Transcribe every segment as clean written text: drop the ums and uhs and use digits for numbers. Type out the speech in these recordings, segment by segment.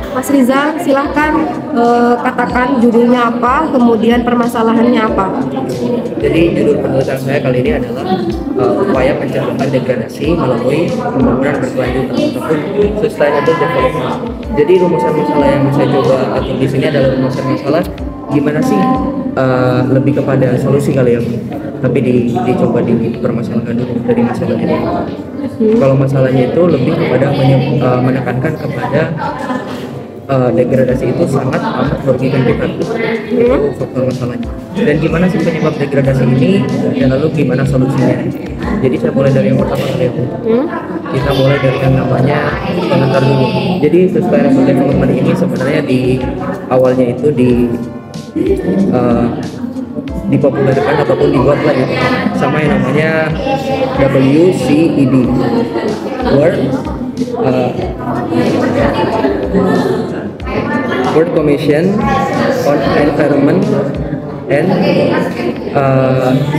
Mas Rizal, silahkan katakan judulnya apa, kemudian permasalahannya apa. Jadi judul penelitian saya kali ini adalah upaya pencegahan degradasi melalui pembangunan berkelanjutan ataupun sustainable development. Jadi rumusan masalah yang saya coba atur di sini adalah rumusan masalah gimana sih lebih kepada solusi kali ya, tapi dicoba dipermasalahkan dulu dari masalah ini. Kalau masalahnya itu lebih kepada menekankan kepada degradasi itu sangat amat merugikan kita. Itu faktor masalahnya. Dan gimana sih penyebab degradasi ini dan lalu gimana solusinya. Jadi saya mulai dari yang pertama kali ya. Kita mulai dari yang namanya pengantar dulu. Jadi sustainable development ini sebenarnya di awalnya itu dipopulerkan ataupun dibuatlah itu sama yang namanya WCED, World Commission on Environment and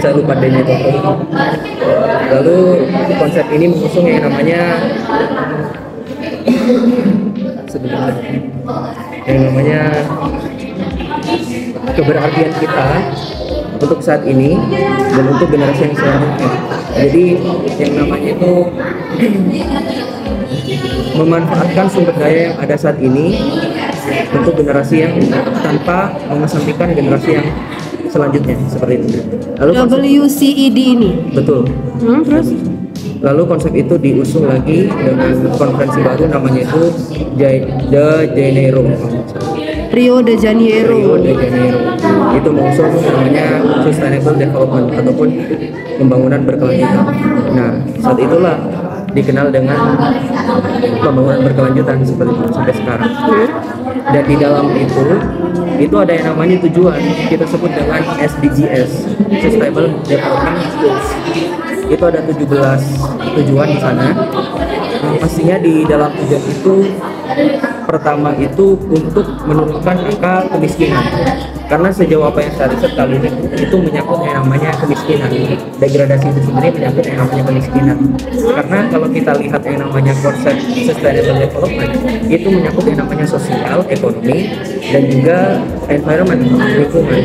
saya lupa deh itu. Lalu konsep ini mengusung yang namanya keberartian kita untuk saat ini dan untuk generasi yang selanjutnya. Jadi yang namanya itu memanfaatkan sumber daya yang ada saat ini untuk generasi yang tanpa mengesampingkan generasi yang selanjutnya seperti itu. Lalu WCED ini. Betul. Terus? Lalu konsep itu diusung lagi dengan konferensi baru namanya itu Rio de Janeiro. Itu mengusung namanya Sustainable Development ataupun pembangunan berkelanjutan. Nah, saat itulah dikenal dengan pembangunan berkelanjutan seperti itu sampai sekarang. Dan di dalam itu ada yang namanya tujuan, kita sebut dengan SDGs, Sustainable Development Goals. Itu ada 17 tujuan di sana. Pastinya di dalam tujuan itu pertama itu untuk menurunkan angka kemiskinan. Karena sejauh apa yang saya riset kali ini itu menyangkut yang namanya kemiskinan. Degradasi itu sendiri menyangkut yang namanya kemiskinan. Karena kalau kita lihat yang namanya konsep sustainable development itu menyangkut yang namanya sosial, ekonomi, dan juga environment, lingkungan.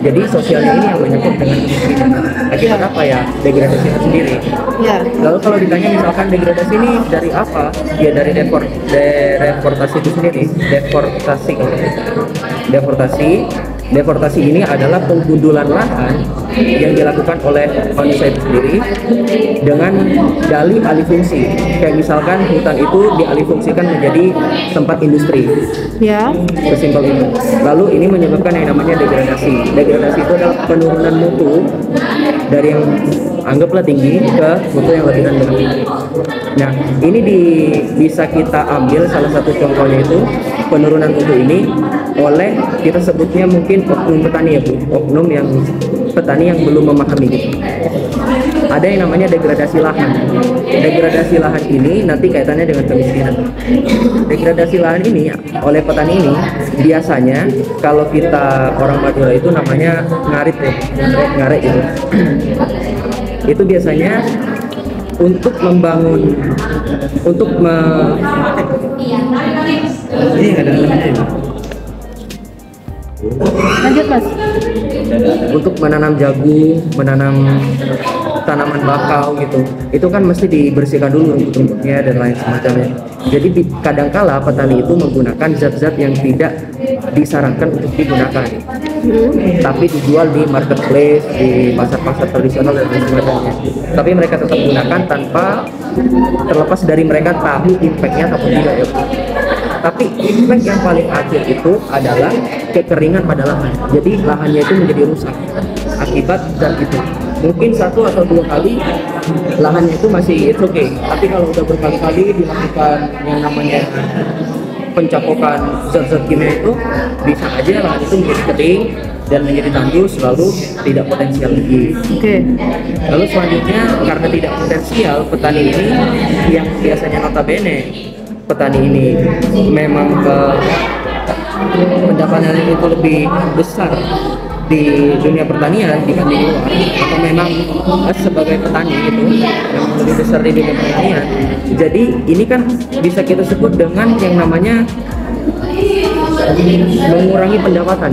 Jadi sosialnya ini yang menyangkut dengan kemiskinan. Akibat apa ya? Degradasi itu sendiri. Ya. Lalu kalau ditanya misalkan degradasi ini dari apa? Ya dari deforestasi itu sendiri. Deforestasi ini adalah penggundulan lahan yang dilakukan oleh manusia itu sendiri dengan dalih alih fungsi. Kayak misalkan hutan itu dialihfungsikan menjadi tempat industri. Ya. Sesimpel itu. Lalu ini menyebabkan yang namanya degradasi. Degradasi itu adalah penurunan mutu dari yang anggaplah tinggi ke mutu yang lebih rendah. Nah, ini bisa kita ambil salah satu contohnya itu penurunan mutu ini oleh kita sebutnya mungkin oknum petani ya Bu, oknum yang petani yang belum memahami gitu. Ada yang namanya degradasi lahan. Degradasi lahan ini nanti kaitannya dengan kemiskinan. Degradasi lahan ini oleh petani ini biasanya kalau kita orang Madura itu namanya ngarit ya, ngarit itu. Itu biasanya untuk membangun, ini ada Lanjut Mas. untuk menanam jagung, menanam tanaman bakau gitu, itu kan mesti dibersihkan dulu rumput-rumputnya dan lain semacamnya. Jadi kadangkala petani itu menggunakan zat-zat yang tidak disarankan untuk digunakan, tapi dijual di marketplace, di pasar-pasar tradisional dan lain sebagainya. Tapi mereka tetap gunakan tanpa terlepas dari mereka tahu impactnya ataupun tidak ya. Tapi impact yang paling akhir itu adalah kekeringan pada lahan. Jadi lahannya itu menjadi rusak akibat zat itu. Mungkin 1 atau 2 kali lahannya itu masih it's okay. Tapi kalau udah berkali-kali dilakukan yang namanya pencapokan zat-zat kimia itu, bisa aja lahan itu menjadi kering dan menjadi tandus lalu tidak potensial lagi. Oke. Lalu selanjutnya karena tidak potensial, petani ini yang biasanya notabene petani ini memang pendapatannya itu lebih besar di dunia pertanian dibanding luar, atau memang sebagai petani itu memang lebih besar di dunia pertanian. Jadi ini kan bisa kita sebut dengan yang namanya mengurangi pendapatan.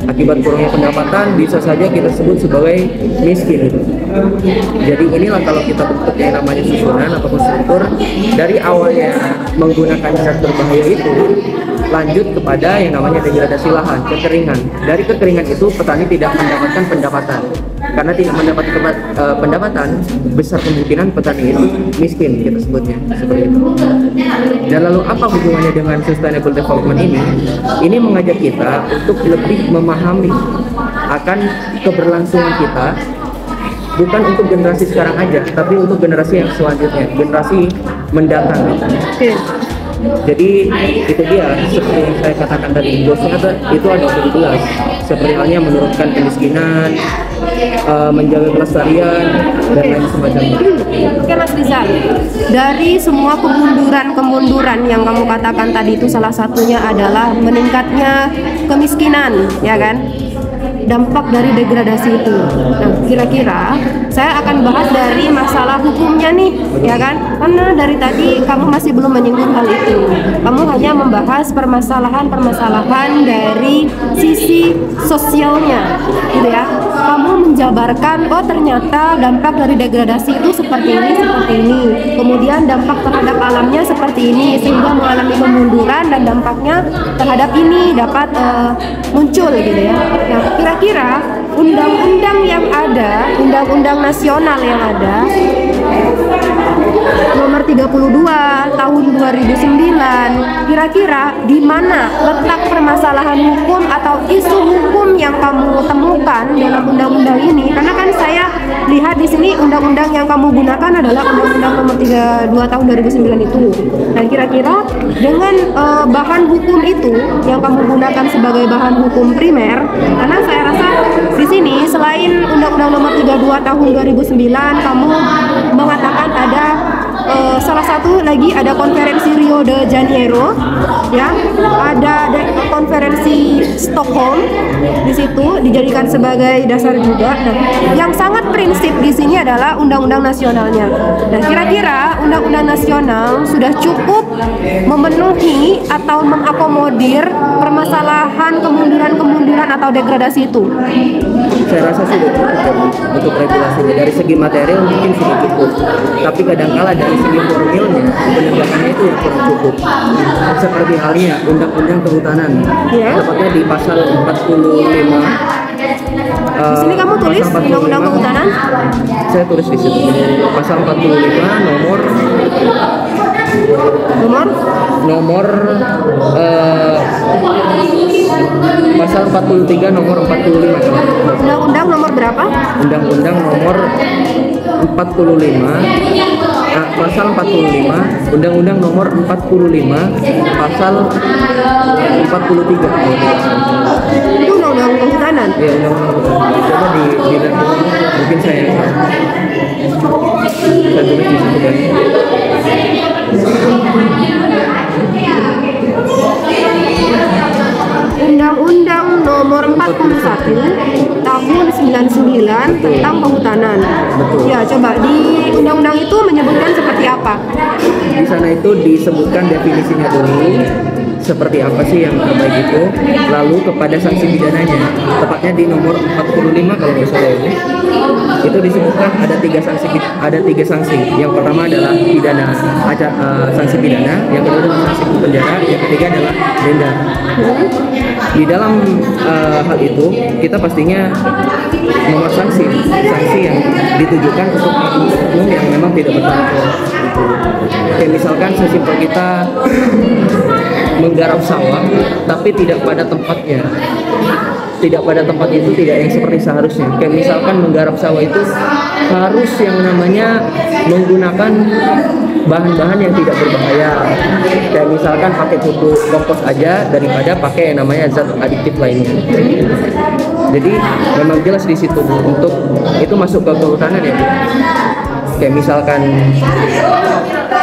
Akibat kurangnya pendapatan bisa saja kita sebut sebagai miskin. Jadi inilah kalau kita bentuk yang namanya susunan ataupun struktur dari awalnya menggunakan zat berbahaya itu, lanjut kepada yang namanya degradasi lahan, kekeringan. Dari kekeringan itu petani tidak mendapatkan pendapatan. Karena tidak mendapat pendapatan, besar kemungkinan petani itu miskin, kita sebutnya seperti itu. Dan lalu apa hubungannya dengan sustainable development ini? Ini mengajak kita untuk lebih memahami akan keberlangsungan kita, bukan untuk generasi sekarang aja, tapi untuk generasi yang selanjutnya, generasi mendatang. Jadi itu dia, seperti yang saya katakan tadi, goalsnya itu ada 12, seperti halnya menurunkan kemiskinan, menjaga kelestarian, dan lain sebagainya. Oke Mas Rizal, dari semua kemunduran yang kamu katakan tadi itu salah satunya adalah meningkatnya kemiskinan, ya kan? Dampak dari degradasi itu. Nah, kira-kira saya akan bahas dari masalah hukumnya nih, ya kan? Karena dari tadi kamu masih belum menyinggung hal itu. Kamu hanya membahas permasalahan dari sisi sosialnya, gitu ya. Kamu menjabarkan, oh ternyata dampak dari degradasi itu seperti ini. Kemudian dampak terhadap alamnya seperti ini, sehingga mengalami kemunduran dan dampaknya terhadap ini dapat muncul, gitu ya. Nah, kira-kira undang-undang yang ada, undang-undang nasional yang ada nomor 32 tahun 2009, kira-kira di mana letak permasalahan hukum atau isu hukum yang kamu temukan dalam undang-undang ini? Karena kan saya lihat di sini undang-undang yang kamu gunakan adalah undang-undang nomor 32 tahun 2009 itu. Dan kira-kira dengan bahan hukum itu yang kamu gunakan sebagai bahan hukum primer, karena saya rasa di sini selain undang-undang nomor 32 tahun 2009, kamu mengatakan ada salah satu lagi ada konferensi Rio de Janeiro, ya, ada konferensi Stockholm, di situ dijadikan sebagai dasar juga. Nah, yang sangat prinsip di sini adalah undang-undang nasionalnya. Dan kira-kira undang-undang nasional sudah cukup memenuhi atau mengakomodir permasalahan kemunduran atau degradasi itu? Saya rasa sudah cukup untuk regulasinya. Dari segi material mungkin sudah cukup, tapi kadangkala dari segi formilnya penegakannya itu yang kurang cukup. Seperti halnya undang-undang kehutanan, tepatnya di pasal 45. Di sini kamu tulis undang-undang kehutanan? Saya tulis di situ. Pasal 45 nomor pasal 43 nomor 45. Undang-undang nomor berapa? Undang-undang nomor 45 pasal 45, undang-undang nomor 45 pasal 43. Itu undang-undang kehutanan? Iya, undang-undang kehutanan. Coba di mungkin saya tulis di situ kan. Undang-undang nomor 41 tahun 99 tentang kehutanan. Betul. Ya, coba di undang-undang itu menyebutkan seperti apa? Di sana itu disebutkan definisinya dulu, seperti apa sih yang terbaik itu, lalu kepada sanksi pidananya, tepatnya di nomor 45 kalau nggak salah itu disebutkan ada tiga sanksi. Yang pertama adalah pidana, sanksi pidana, yang kedua adalah sanksi penjara, yang ketiga adalah denda. Di dalam hal itu kita pastinya nomor sanksi yang ditujukan untuk oknum yang memang tidak bertanggung jawab. Kayak misalkan sesimpel kita menggarap sawah tapi tidak pada tempatnya. Tidak pada tempatnya itu tidak yang seperti seharusnya. Kayak misalkan menggarap sawah itu harus yang namanya menggunakan bahan-bahan yang tidak berbahaya. Kayak misalkan pakai pupuk kompos aja daripada pakai yang namanya zat adiktif lainnya. Jadi memang jelas di situ untuk itu masuk ke kehutanan ya. Kayak misalkan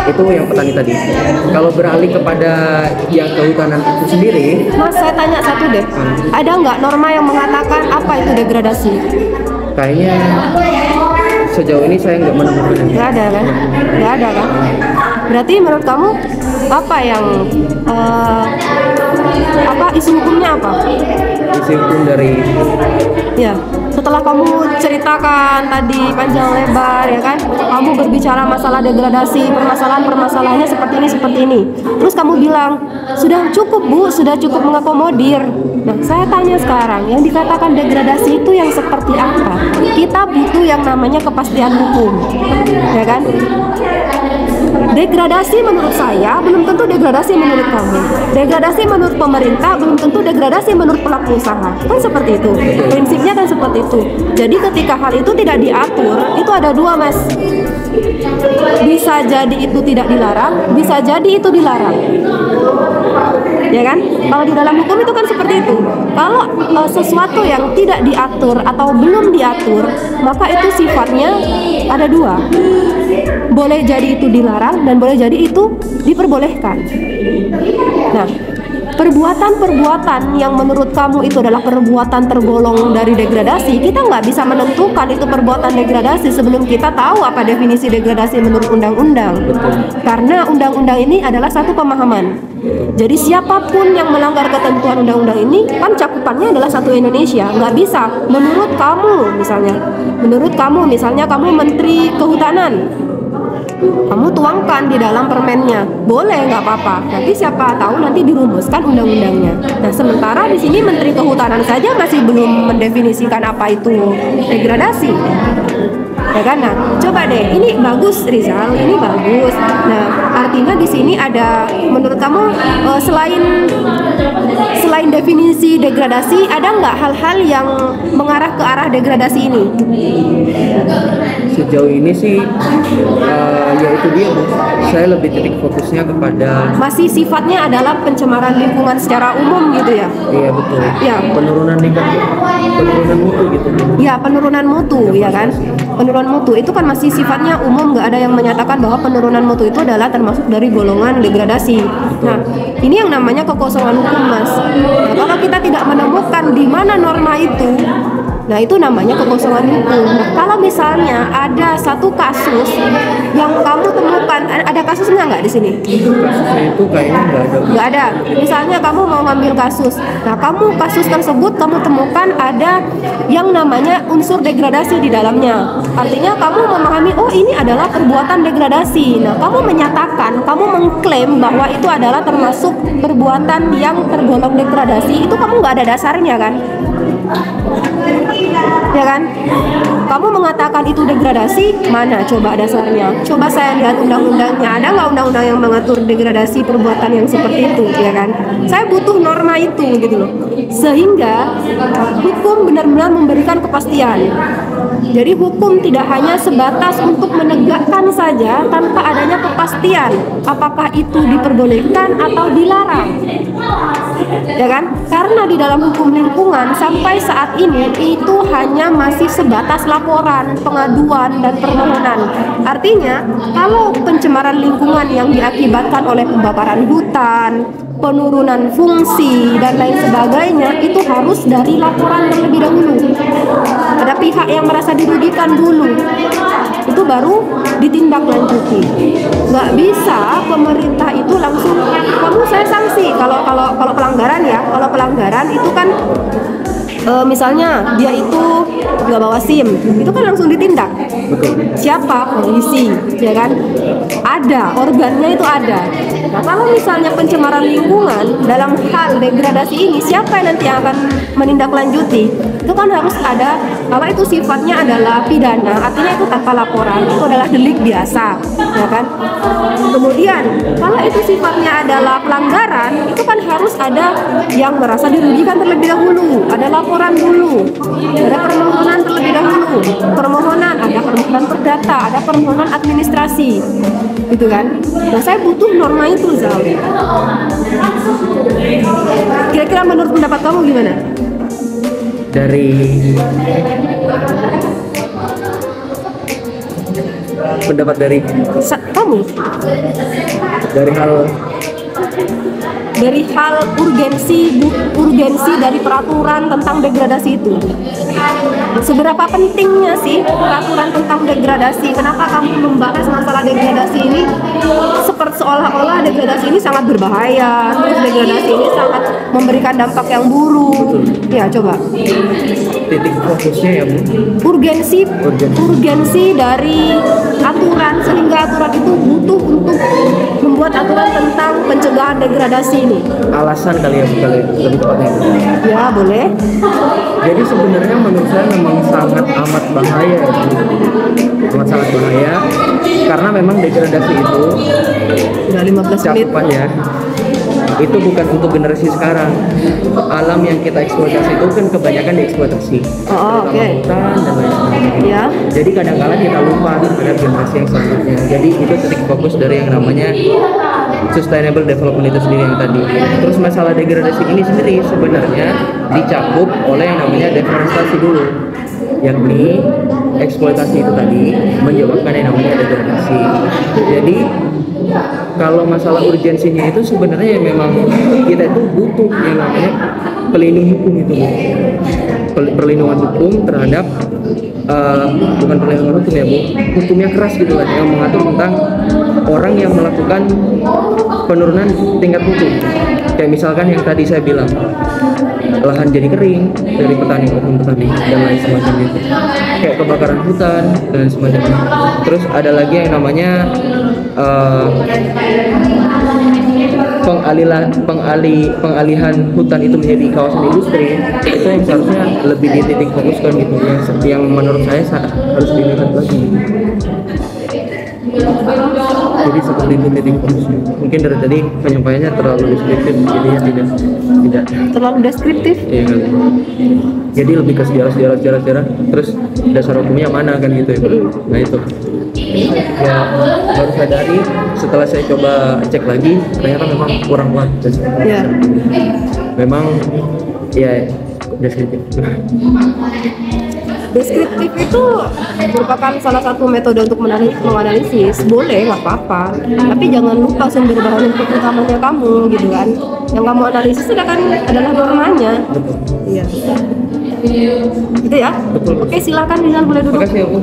itu yang petani tadi. Kalau beralih kepada yang kehutanan itu sendiri, Mas, saya tanya satu deh. Ada nggak norma yang mengatakan apa itu degradasi? kayaknya sejauh ini saya nggak menemukan. Nggak ada kan? Nggak ada kan? Berarti menurut kamu apa yang isu hukumnya apa? Isu hukum dari Ya, setelah kamu ceritakan tadi panjang lebar ya kan, kamu berbicara masalah degradasi, permasalahannya seperti ini. Terus kamu bilang, sudah cukup Bu, sudah cukup mengakomodir. Nah, saya tanya sekarang, yang dikatakan degradasi itu yang seperti apa? Kita butuh yang namanya kepastian hukum, ya kan? Degradasi menurut saya belum tentu degradasi menurut kamu. Degradasi menurut pemerintah belum tentu degradasi menurut pelaku usaha. Kan seperti itu. Prinsipnya kan seperti itu. Jadi ketika hal itu tidak diatur, itu ada dua, Mas. Bisa jadi itu tidak dilarang, bisa jadi itu dilarang. Ya kan? Kalau di dalam hukum itu kan seperti itu. Kalau sesuatu yang tidak diatur atau belum diatur, maka itu sifatnya ada dua. Boleh jadi itu dilarang dan boleh jadi itu diperbolehkan. Nah, perbuatan-perbuatan yang menurut kamu itu adalah perbuatan tergolong dari degradasi, kita nggak bisa menentukan itu perbuatan degradasi sebelum kita tahu apa definisi degradasi menurut undang-undang. Karena undang-undang ini adalah satu pemahaman. Jadi siapapun yang melanggar ketentuan undang-undang ini kan cakupannya adalah satu Indonesia. Nggak bisa menurut kamu misalnya kamu Menteri Kehutanan, kamu tuangkan di dalam permennya, boleh, nggak apa-apa. Nanti siapa tahu nanti dirumuskan undang-undangnya. Nah, sementara di sini Menteri Kehutanan saja masih belum mendefinisikan apa itu degradasi, ya kan? Nah, coba deh, ini bagus Rizal, ini bagus. Nah, artinya di sini ada, menurut kamu selain definisi degradasi, ada nggak hal-hal yang mengarah ke arah degradasi ini? sejauh ini sih ya itu dia, Bu. Saya lebih titik fokusnya kepada Masih sifatnya adalah pencemaran lingkungan secara umum gitu ya? iya betul. Ya. Penurunan mutu gitu. Ya, penurunan mutu, ya kan? Penurunan mutu itu kan masih sifatnya umum, nggak ada yang menyatakan bahwa penurunan mutu itu adalah termasuk dari golongan degradasi. Nah, ini yang namanya kekosongan hukum, Mas. Nah, kalau kita tidak menemukan di mana norma itu, nah itu namanya kekosongan hukum. Nah, kalau misalnya ada satu kasus yang kamu temukan, ada kasusnya nggak di sini? Kasusnya itu kayaknya Nggak ada. Misalnya kamu mau ngambil kasus, nah kasus tersebut kamu temukan ada yang namanya unsur degradasi di dalamnya. Artinya kamu memahami, oh ini adalah perbuatan degradasi. Nah, kamu menyatakan, kamu mengklaim bahwa itu adalah termasuk perbuatan yang tergolong degradasi, itu kamu nggak ada dasarnya kan? Ya kan? Kamu mengatakan itu degradasi, mana coba dasarnya? Coba saya lihat undang-undangnya, ada nggak undang-undang yang mengatur degradasi perbuatan yang seperti itu, ya kan? Saya butuh norma itu gitu loh, sehingga hukum benar-benar memberikan kepastian. Jadi hukum tidak hanya sebatas untuk menegakkan saja tanpa adanya kepastian apakah itu diperbolehkan atau dilarang, ya kan? Karena di dalam hukum lingkungan sampai saat ini itu hanya masih sebatas laporan, pengaduan, dan permohonan. Artinya kalau pencemaran lingkungan yang diakibatkan oleh pembakaran hutan, penurunan fungsi, dan lain sebagainya itu harus dari laporan terlebih dahulu. Ada pihak yang merasa dirugikan dulu, itu baru ditindaklanjuti. Nggak bisa pemerintah itu langsung, kamu saya sanksi. Kalau pelanggaran ya, kalau pelanggaran itu kan misalnya dia itu nggak bawa SIM, itu kan langsung ditindak. Siapa? Polisi, ya kan? Ada, organnya itu ada. Nah, kalau misalnya pencemaran lingkungan dalam hal degradasi ini, siapa yang nanti akan menindaklanjuti? Itu kan harus ada, kalau itu sifatnya adalah pidana, artinya itu tanpa laporan, itu adalah delik biasa, ya kan? Kemudian, kalau itu sifatnya adalah pelanggaran, itu kan harus ada yang merasa dirugikan terlebih dahulu, ada laporan dulu, ada permohonan terlebih dahulu, ada permohonan perdata, ada permohonan administrasi, gitu kan? Nah, saya butuh norma itu, Zal. Kira-kira menurut pendapat kamu gimana? Dari pendapat dari Kamu? dari hal dari hal urgensi dari peraturan tentang degradasi itu. Seberapa pentingnya sih peraturan tentang degradasi? Kenapa kamu membahas masalah degradasi ini seperti seolah-olah degradasi ini sangat berbahaya, terus degradasi ini sangat memberikan dampak yang buruk? Ya, coba. Titik fokusnya ya Bu. Urgensi dari aturan, sehingga aturan itu butuh untuk membuat aturan tentang pencegahan degradasi ini. Alasan kali ya Bu, kali lebih tepatnya. Ya, boleh. Jadi sebenarnya menurut saya memang sangat amat bahaya ya Bu. Amat sangat bahaya karena memang degradasi itu Udah 15 menit. cakupannya itu bukan untuk generasi sekarang. Alam yang kita eksploitasi itu kan kebanyakan dieksploitasi, Oh, oke. hutan dan lain-lain. Ya. Jadi kadang-kala kita lupa terhadap generasi yang selanjutnya. Jadi itu titik fokus dari yang namanya sustainable development itu sendiri yang tadi. Terus masalah degradasi ini sendiri sebenarnya dicakup oleh yang namanya deforestasi dulu, yakni eksploitasi itu tadi menyebabkan yang namanya degradasi. Jadi kalau masalah urgensinya itu sebenarnya memang kita itu butuh yang namanya pelindung hukum itu, perlindungan hukum terhadap bukan perlindungan hukum ya Bu, hukumnya keras gitu kan, yang mengatur tentang orang yang melakukan penurunan tingkat mutu. Kayak misalkan yang tadi saya bilang, lahan jadi kering dari petani maupun petani dan lain semacam itu, kayak kebakaran hutan dan semacamnya. Terus ada lagi yang namanya pengalihan hutan itu menjadi kawasan industri. Itu yang seharusnya lebih dititik fokuskan gitu, yang menurut saya harus dilihat lagi. Jadi seperti itu titik fokusnya. Mungkin dari tadi penyampaiannya terlalu deskriptif, jadinya tidak Terlalu deskriptif. iya kali. Jadi lebih ke sejarah, terus dasar hukumnya mana kan gitu ya. Nah itu ya baru sadari setelah saya coba cek lagi, ternyata memang kurang kuat Ya. memang ya deskriptif. Deskriptif itu merupakan salah satu metode untuk menganalisis. Boleh, nggak apa-apa. Tapi jangan lupa sumber bahan untuk utamanya kamu, gitu kan. Yang kamu analisis adalah normanya. Betul. Iya. Gitu ya. Betul. Oke, silakan Rizal, boleh duduk. Makasih ya Bu.